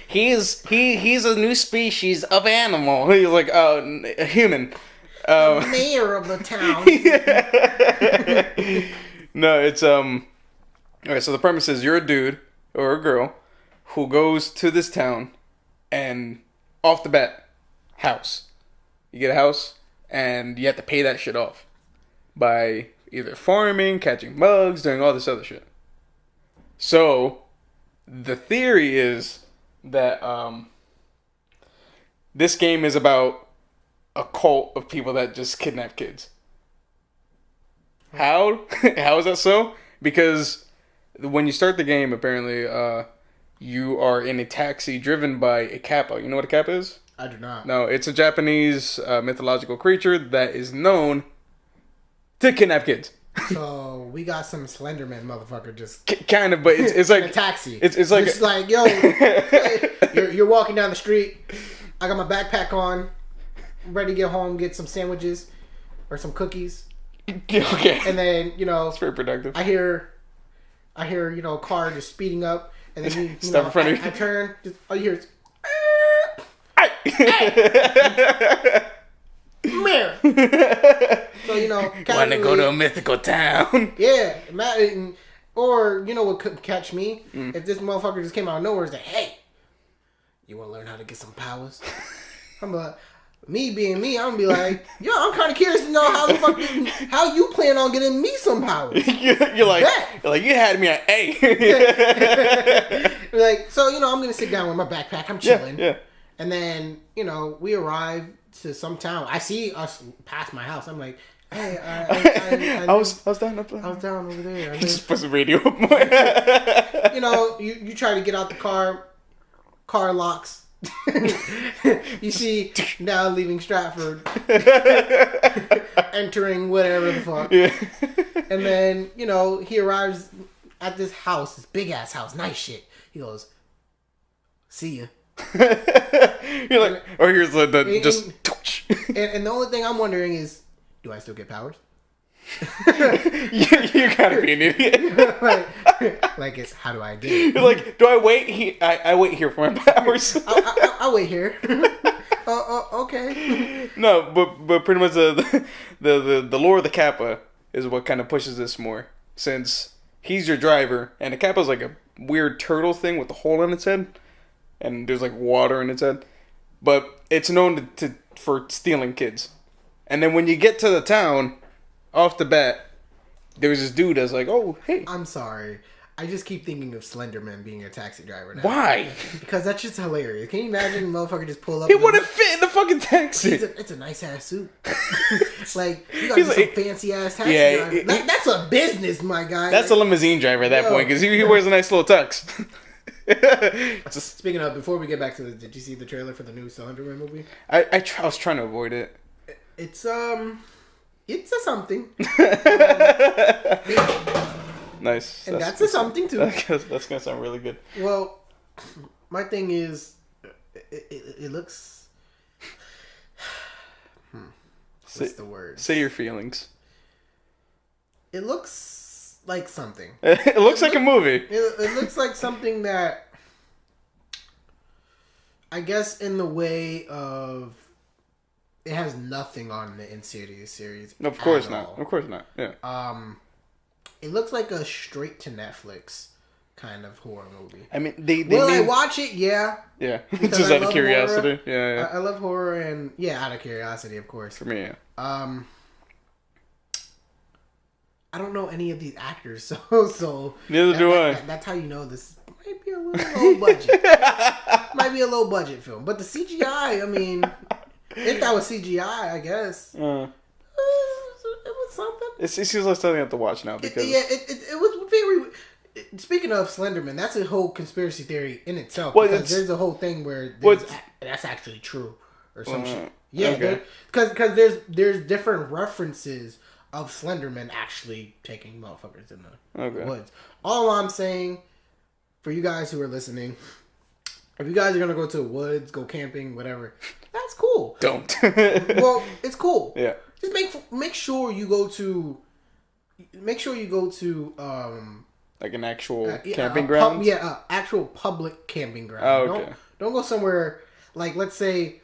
he's a new species of animal. He's like a human. The mayor of the town. No, it's Alright, so the premise is you're a dude or a girl who goes to this town, and off the bat, house. You get a house, and you have to pay that shit off by either farming, catching bugs, doing all this other shit. So, the theory is that this game is about a cult of people that just kidnap kids. How? How is that so? Because when you start the game, apparently, you are in a taxi driven by a kappa. You know what a kappa is? I do not. No, it's a Japanese mythological creature that is known to kidnap kids. So we got some Slenderman motherfucker just kind of, but it's like in a taxi. It's like yo, you're walking down the street. I got my backpack on, ready to get home, get some sandwiches or some cookies. Okay. And then it's very productive. I hear a car just speeding up, and then you stop in front of you. I turn, just all you hear is Mirror. So want to go to a mythical town. Yeah, and Or, you know what could catch me? If this motherfucker just came out of nowhere and said, hey, you want to learn how to get some powers? I'm like, me being me, I'm gonna be like, yo, I'm kind of curious to know how you plan on getting me some powers. you're like, you had me at A. Like, so, you know, I'm gonna sit down with my backpack. I'm chilling. Yeah. And then, you know, we arrive to some town. I see us pass my house. I'm like, hey, I was down up there. I was down over there. Just put the radio up. You know, you try to get out the car locks. You see now leaving Stratford, entering whatever the fuck. Yeah. And then, you know, he arrives at this house, this big ass house, nice shit. He goes, see ya. You're like, or here's the just. And the only thing I'm wondering is, do I still get powers? you gotta be an idiot. like it's, how do I get it? You're like, do I wait? I wait here for my powers. I'll wait here. Okay. No, but pretty much the lore of the Kappa is what kind of pushes this more, since he's your driver, and the Kappa's like a weird turtle thing with a hole in its head, and there's like water in its head, but it's known for stealing kids. And then when you get to the town, off the bat, there's this dude that's like, oh, hey. I'm sorry. I just keep thinking of Slenderman being a taxi driver now. Why? Because that's just hilarious. Can you imagine a motherfucker just pull up? He wouldn't fit in the fucking taxi. It's a nice ass suit. Like, you gotta be some fancy ass taxi driver. That's a business, my guy. That's a limousine driver at that point, because he wears a nice little tux. Speaking of, before we get back to did you see the trailer for the new Slenderman movie? I was trying to avoid it. It's a something. Nice. And that's a something too. That's gonna sound really good. Well, my thing is, it looks. What's the word? Say your feelings. It looks like something. It looks like a movie. It looks like something that, I guess, in the way of, it has nothing on the Insidious series. Of course not. Of course not. Yeah. It looks like a straight to Netflix kind of horror movie. I mean, they will I watch it? Yeah. Yeah. Just out of curiosity. Horror. Yeah. I love horror, and out of curiosity, of course. For me, yeah. I don't know any of these actors, so neither do I. That's how you know this might be a little low budget. Might be a low budget film, but the CGI. I mean, if that was CGI, I guess. It was something. It seems like something I have to watch now because it was very. Speaking of Slenderman, that's a whole conspiracy theory in itself. Because there's a whole thing where that's actually true or some shit. Yeah, because there's different references of Slenderman actually taking motherfuckers in the woods. All I'm saying, for you guys who are listening, if you guys are gonna go to the woods, go camping, whatever, that's cool. Don't. Well, it's cool. Yeah. Just make sure you go to like an actual camping ground. Actual public camping ground. Oh, okay. Don't go somewhere like, let's say.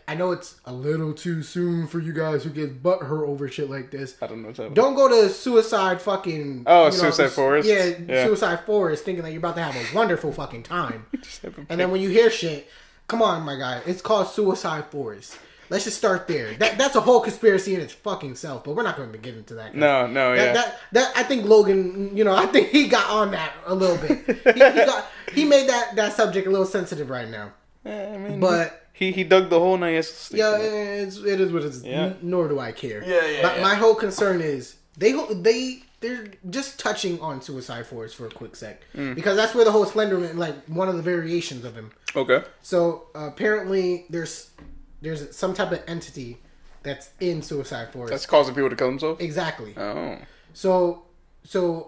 I know it's a little too soon for you guys who get butthurt over shit like this. I don't know what's happening. Don't go to Suicide fucking... Suicide Forest? Yeah, Suicide Forest, thinking that you're about to have a wonderful fucking time. And then when you hear shit, come on, my guy, it's called Suicide Forest. Let's just start there. That's a whole conspiracy in its fucking self, but we're not going to get into that. No, That I think Logan, I think he got on that a little bit. He made that subject a little sensitive right now. I mean, but... He dug the hole, and I guess. Yeah, it is what it is. Yeah. Nor do I care. Yeah. My whole concern is they're just touching on Suicide Forest for a quick sec because that's where the whole Slenderman, like one of the variations of him. Okay. So apparently there's some type of entity that's in Suicide Forest that's causing people to kill themselves. Exactly. Oh. So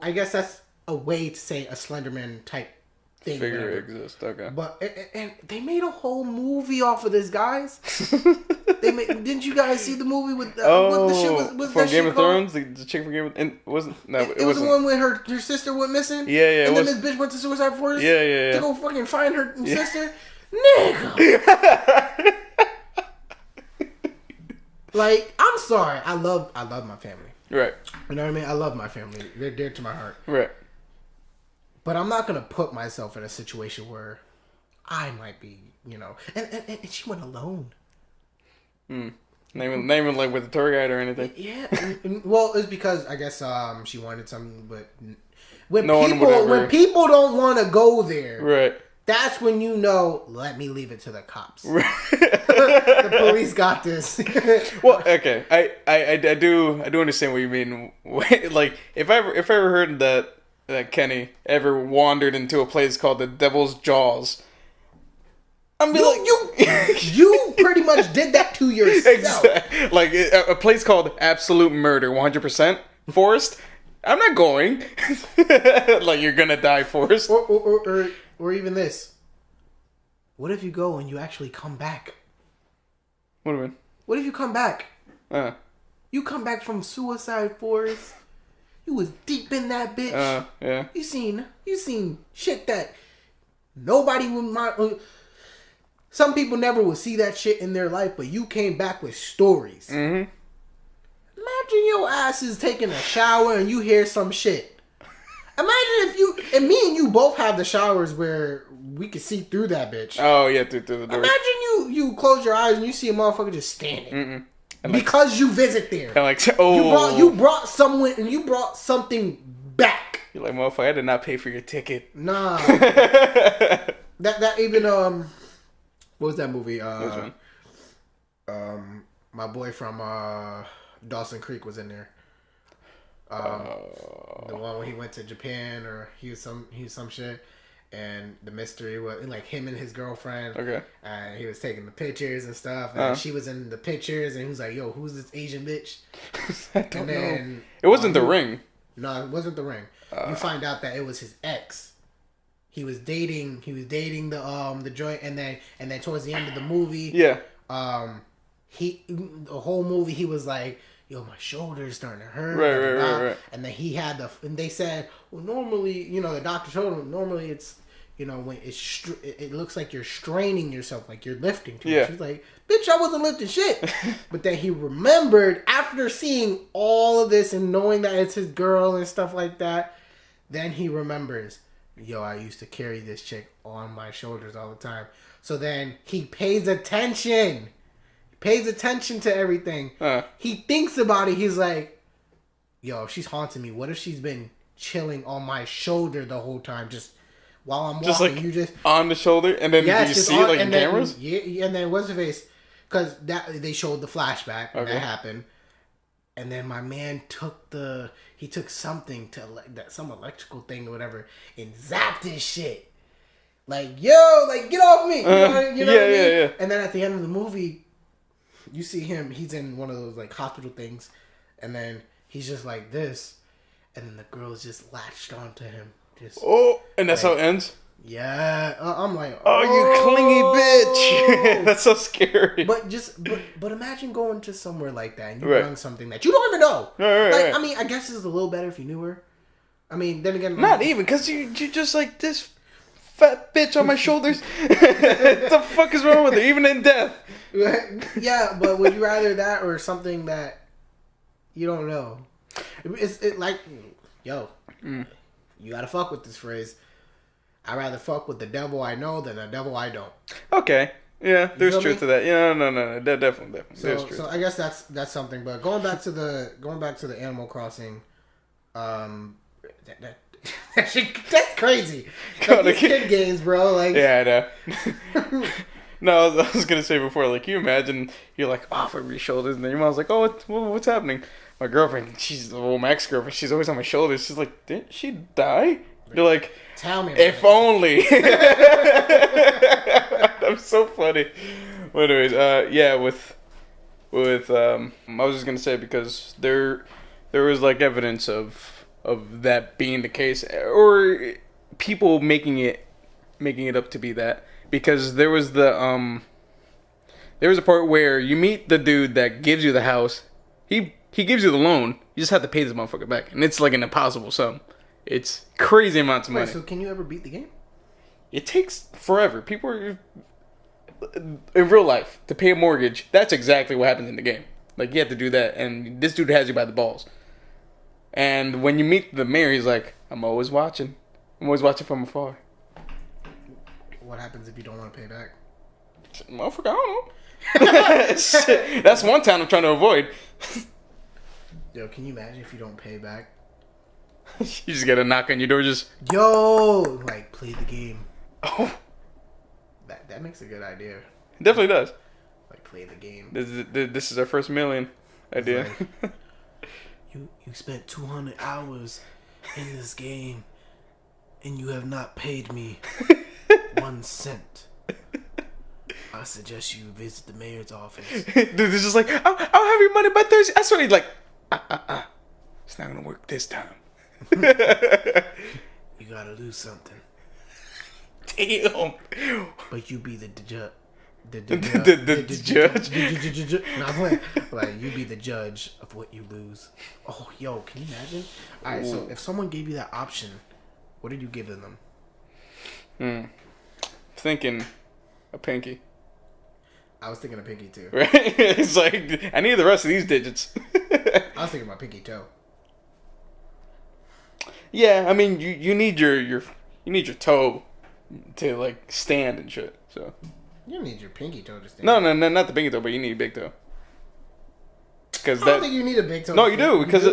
I guess that's a way to say a Slenderman type thing. Figure exists. Okay. But and they made a whole movie off of this, guys. Didn't you guys see the movie with what the shit was from that Game of called? Thrones? The chick from Game of it wasn't. It was the one where her sister went missing. Yeah. And then this bitch went to Suicide Forest. Yeah. To go fucking find her sister. Nigga. Like, I'm sorry. I love my family. Right. You know what I mean? I love my family. They're dear to my heart. Right. But I'm not going to put myself in a situation where I might be, you know. And she went alone. Not even like with a tour guide or anything. Yeah. Well, it's because I guess she wanted something, but when people don't want to go there, right? That's when you know. Let me leave it to the cops. Right. The police got this. Well, okay, I do understand what you mean. Like if I ever heard that Kenny ever wandered into a place called the Devil's Jaws, I'm be like, you pretty much did that to yourself. Exactly. Like a place called Absolute Murder, 100% Forest. I'm not going. Like you're gonna die, Forest. Or even this. What if you go and you actually come back? What do you mean? What if you come back? You come back from Suicide Forest. You was deep in that bitch. Yeah. You seen shit that nobody would mind. Some people never would see that shit in their life, but you came back with stories. Mm-hmm. Imagine your ass is taking a shower and you hear some shit. Imagine if you and me and you both have the showers where we can see through that bitch. Oh yeah, through the door. Imagine you close your eyes and you see a motherfucker just standing because you visit there. And like, oh, you brought someone and you brought something back. You're like, motherfucker, I did not pay for your ticket. Nah. that even what was that movie? Which one? My boy from Dawson Creek was in there. The one where he went to Japan or he was some shit, and the mystery was like him and his girlfriend. Okay. And he was taking the pictures and stuff, and she was in the pictures, and he was like, "Yo, who's this Asian bitch?" I don't know. It wasn't The Ring. No, it wasn't The Ring. You find out that it was his ex. He was dating the joint, and then towards the end of the movie, yeah. The whole movie he was like, yo, my shoulder's starting to hurt. Right. And then and they said, well, normally, the doctor told him, normally it's, when it looks like you're straining yourself, like you're lifting too much. He's like, bitch, I wasn't lifting shit. But then he remembered after seeing all of this and knowing that it's his girl and stuff like that, then he remembers, yo, I used to carry this chick on my shoulders all the time. So then he pays attention. Pays attention to everything. He thinks about it. He's like, yo, she's haunting me. What if she's been chilling on my shoulder the whole time, just while I'm walking? Just like you just on the shoulder, and then you see it like in cameras? Yeah, and then what's the face? Because they showed the flashback when that happened. And then my man took something some electrical thing or whatever, and zapped his shit. Like, yo, like, get off me. You know what I mean? Yeah. And then at the end of the movie, you see him, he's in one of those like hospital things, and then he's just like this, and then the girl's just latched onto him. And that's how it ends? Yeah. I'm like, you clingy bitch. That's so scary. But imagine going to somewhere like that and you learn something that you don't even know. Right. I mean, I guess it's a little better if you knew her. I mean, then again, not even, because you just like this fat bitch on my shoulders. What the fuck is wrong with her? Even in death. Yeah, but would you rather that or something that you don't know? It's like, yo, you gotta fuck with this phrase. I'd rather fuck with the devil I know than the devil I don't. Okay. Yeah, there's truth to that. Yeah, no. Definitely. There's truth. So I guess that's something. But going back to the Animal Crossing, that's crazy. Like, these kid games, bro. Like, yeah, I know. No, I was gonna say before, like, you imagine you're like, over your shoulders, and then your mom's like, oh, what's happening? My girlfriend, my ex-girlfriend, she's always on my shoulders. She's like, didn't she die? You're like, tell me. If only. I'm so funny. But anyways, I was just gonna say, because there was like evidence of that being the case, or people making it up to be that. Because there was a part where you meet the dude that gives you the house. He gives you the loan. You just have to pay this motherfucker back, and it's like an impossible sum. It's crazy amounts of money. So can you ever beat the game? It takes forever. People are in real life to pay a mortgage. That's exactly what happens in the game. Like, you have to do that, and this dude has you by the balls. And when you meet the mayor, he's like, I'm always watching. I'm always watching from afar. What happens if you don't want to pay back? Motherfucker, I don't know. Shit, that's one town I'm trying to avoid. Yo, can you imagine if you don't pay back? You just get a knock on your door, just... Yo! Like, play the game. Oh. That makes a good idea. It definitely does. Like, play the game. This is our first million idea. Like, you spent 200 hours in this game, and you have not paid me 1 cent. I suggest you visit the mayor's office. Dude, it's just like, I'll have your money by Thursday. I swear, he's like, it's not gonna work this time. You gotta lose something. Damn. But you be the judge. The judge. No, I'm playing. Like, you be the judge of what you lose. Oh, yo, can you imagine? All right, so if someone gave you that option, what did you give them? Thinking a pinky. I was thinking of pinky too. Right? It's like, I need the rest of these digits. I was thinking about pinky toe. Yeah, I mean, you need your toe to like stand and shit. So You don't need your pinky toe to stand. no, not the pinky toe, but you need a big toe. Because I don't think you need a big toe. No, you do. Because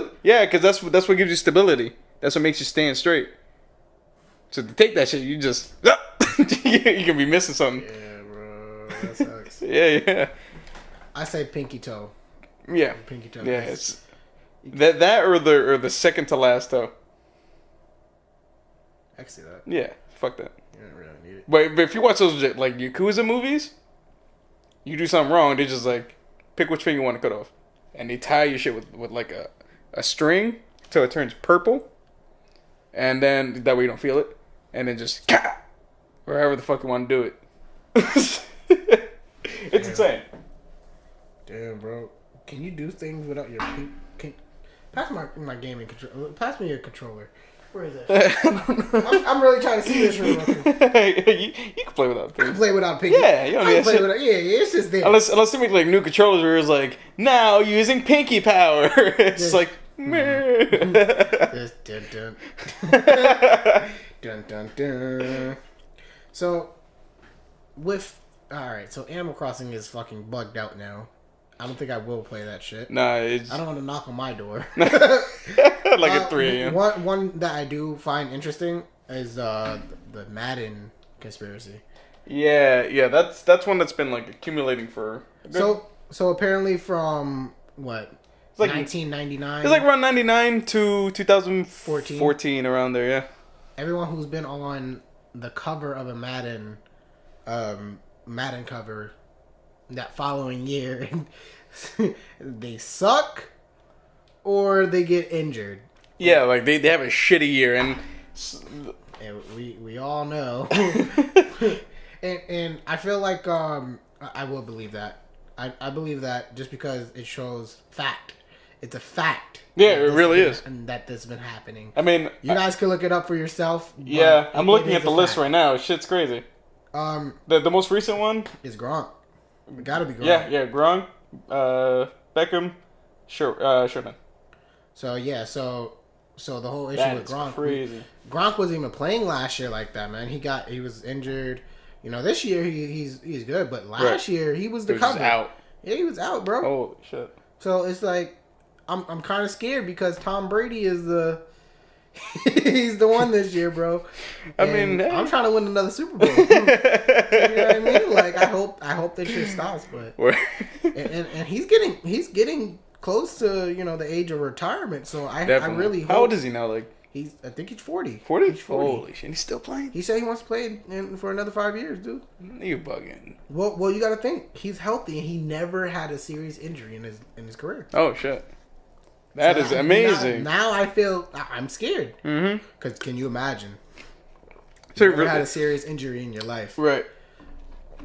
that's what gives you stability. That's what makes you stand straight. So to take that shit, you just you can be missing something. Yeah, bro, that sucks. Yeah. I say pinky toe. Yeah. Pinky toe. Yeah, it's that or the second to last toe. I can see that. Yeah, fuck that. You don't really need it. But if you watch those like Yakuza movies, you do something wrong, they just like pick which finger you want to cut off, and they tie your shit with like a string till it turns purple, and then that way you don't feel it, and then just wherever the fuck you want to do it. It's insane. Damn, bro. Can you do things without your pass my gaming controller? Pass me your controller. Where is it? I'm really trying to see this real quick. You can play without a pinky. I can play without pinky. Yeah, you don't need that shit. It's just there. Unless they make like new controllers where it's like now using pinky power. It's like just dun dun dun. So alright, so Animal Crossing is fucking bugged out now. I don't think I will play that shit. Nah, I don't want to knock on my door. Like at 3 a.m. One that I do find interesting is the Madden conspiracy. Yeah, that's one that's been like accumulating for. So apparently from what? It's like 1999. It's like around 99 to 2014 around there. Yeah. Everyone who's been on the cover of a Madden cover that following year, they suck or they get injured. Yeah, like they have a shitty year, and we all know. and I feel like I will believe that. I believe that just because it shows fact. It's a fact. Yeah, it really is. And that this has been happening. I mean, you guys can look it up for yourself. Yeah, I'm looking at the list right now. Shit's crazy. The most recent one is Gronk. It gotta be Gronk. Yeah, Gronk, Beckham, Sherman. So the whole issue That with is Gronk, crazy. Gronk wasn't even playing last year like that, man. He was injured. You know, this year he's good, but last year he was the cover. Out. Yeah, he was out, bro. Holy shit. So it's like I'm kind of scared because Tom Brady is he's the one this year, bro. I mean, I'm trying to win another Super Bowl. You know what I mean? Like I hope this shit stops, but and he's getting close to the age of retirement. So I really hope. How old is he now? Like I think he's 40. 40? He's 40. Holy shit, he's still playing. He said he wants to play for another 5 years, dude. You bugging? Well, you got to think he's healthy and he never had a serious injury in his career. Oh shit. That is amazing. Now I feel I'm scared. Mm-hmm. Because can you imagine? So you never had a serious injury in your life. Right.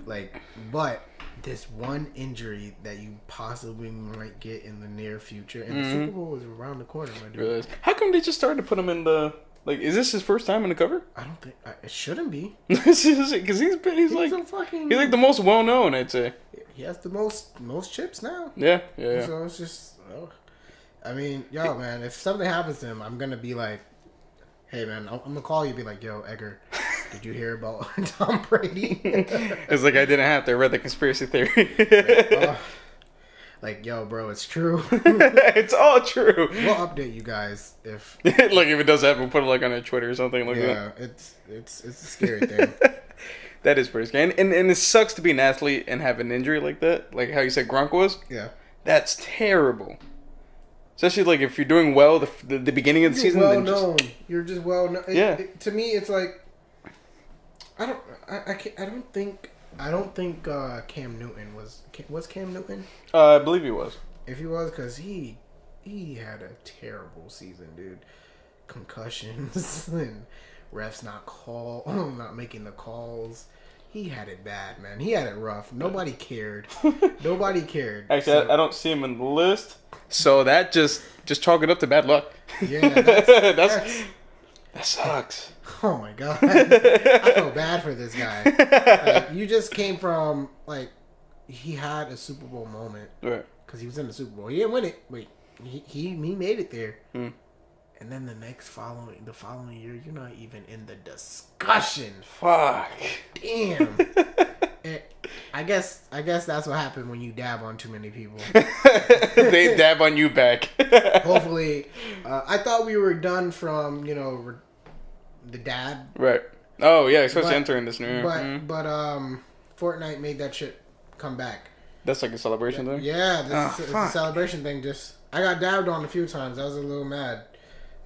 Like, but this one injury that you possibly might get in the near future, and the Super Bowl is around the corner, my dude. Really? How come they just started to put him in the... Like, is this his first time in the cover? I don't think... it shouldn't be. Because he's like the most well-known, I'd say. He has the most chips now. Yeah. So it's just... I mean, yo, man, if something happens to him, I'm gonna be like, hey, man, I'm gonna call you, and be like, yo, Edgar, did you hear about Tom Brady? It's like I didn't have to read the conspiracy theory. Like, yo, bro, it's true. It's all true. We'll update you guys if like if it does happen, we'll put it like on a Twitter or something like that. Yeah, it's a scary thing. That is pretty scary, and it sucks to be an athlete and have an injury like that. Like how you said Gronk was. Yeah, that's terrible. Especially like if you're doing well the beginning of the season. Well known. You're just well known. Yeah. To me, it's like I don't think Cam Newton was Cam Newton. I believe he was. If he was, because he had a terrible season, dude. Concussions and refs not making the calls. He had it bad, man. He had it rough. Nobody cared. Nobody cared. Actually, so, I don't see him in the list. So that just chalk it up to bad luck. Yeah, that sucks. Oh my god, I feel bad for this guy. Like, you just came from he had a Super Bowl moment, right? Because he was in the Super Bowl. He didn't win it, but he made it there. And then the following year, you're not even in the discussion. Fuck. Damn. I guess that's what happened when you dab on too many people. They dab on you back. Hopefully, I thought we were done from the dab. Right. Oh yeah, especially entering this new year. But Fortnite made that shit come back. That's like a celebration thing. Yeah, it's a celebration thing. Just I got dabbed on a few times. I was a little mad.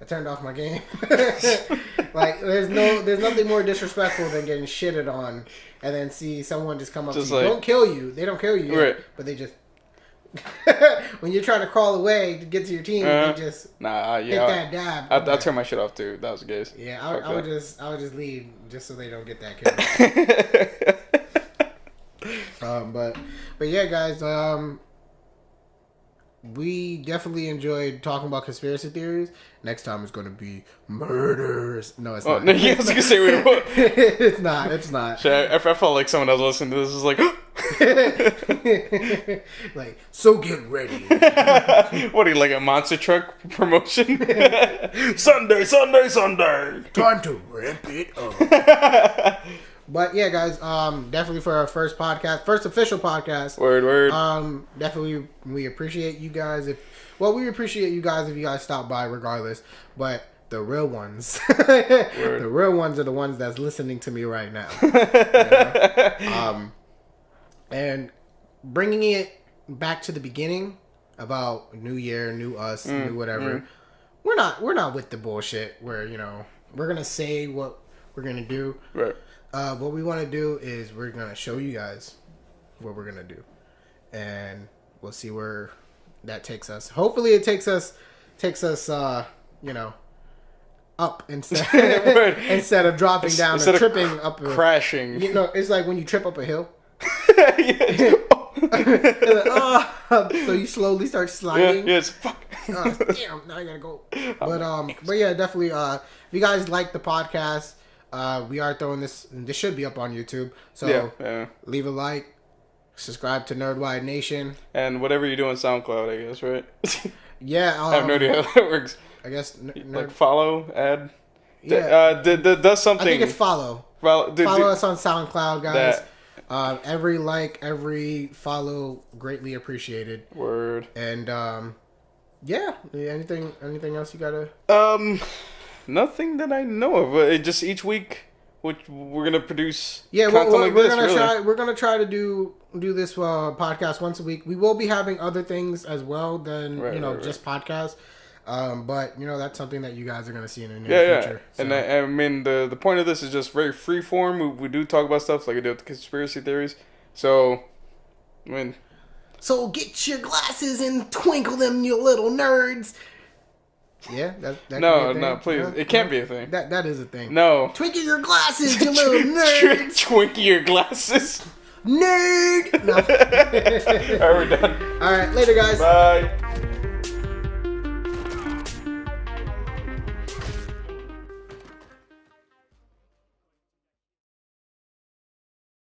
I turned off my game. Like there's nothing more disrespectful than getting shitted on and then see someone just come up just to you. Don't kill you. They don't kill you. Right. But they just when you're trying to crawl away to get to your team, they just hit that dab. I'll turn my shit off too. That was the case. Yeah, I would just leave just so they don't get that kill. But yeah, guys. We definitely enjoyed talking about conspiracy theories. Next time it's going to be murders. No, it's not. No, I was gonna say it's not. It's not. Shit, I felt like someone else listening to this is like, like, so get ready. What are you, like a monster truck promotion? Sunday. Time to ramp it up. But yeah, guys, definitely for our first official podcast. Word. Definitely, we appreciate you guys. We appreciate you guys if you guys stop by, regardless. But the real ones, the real ones are the ones that's listening to me right now. And bringing it back to the beginning about new year, new us, new whatever. We're not with the bullshit where we're gonna say what we're gonna do. Right. What we want to do is we're going to show you guys what we're going to do. And we'll see where that takes us. Hopefully it takes us up instead of dropping down or tripping up. Crashing. It's like when you trip up a hill. So you slowly start sliding. Yes. Fuck. Damn, now I got to go. But yeah, definitely, if you guys like the podcast, we are throwing this should be up on YouTube. So leave a like, subscribe to Nerdwide Nation. And whatever you do on SoundCloud, I guess, right? Yeah. I have no idea how that works. I guess. Like follow, add. Yeah. Does something. I think it's follow. Follow us on SoundCloud, guys. Every like, every follow, greatly appreciated. Word. And, yeah. Anything else you gotta... Nothing that I know of. Just each week, we're gonna produce. Yeah, content we're gonna try to do this podcast once a week. We will be having other things as well than just podcasts. But that's something that you guys are gonna see in the near future. So. And I mean the point of this is just very free form. We do talk about stuff like we do with the conspiracy theories. So, I mean. So get your glasses and twinkle them, you little nerds. Yeah, that no, please. It can't be a thing. That is a thing. No. Twinkle your glasses, you little nerds. Twinkle your glasses. Nerd. No. All right, we're done. All right, later, guys. Bye.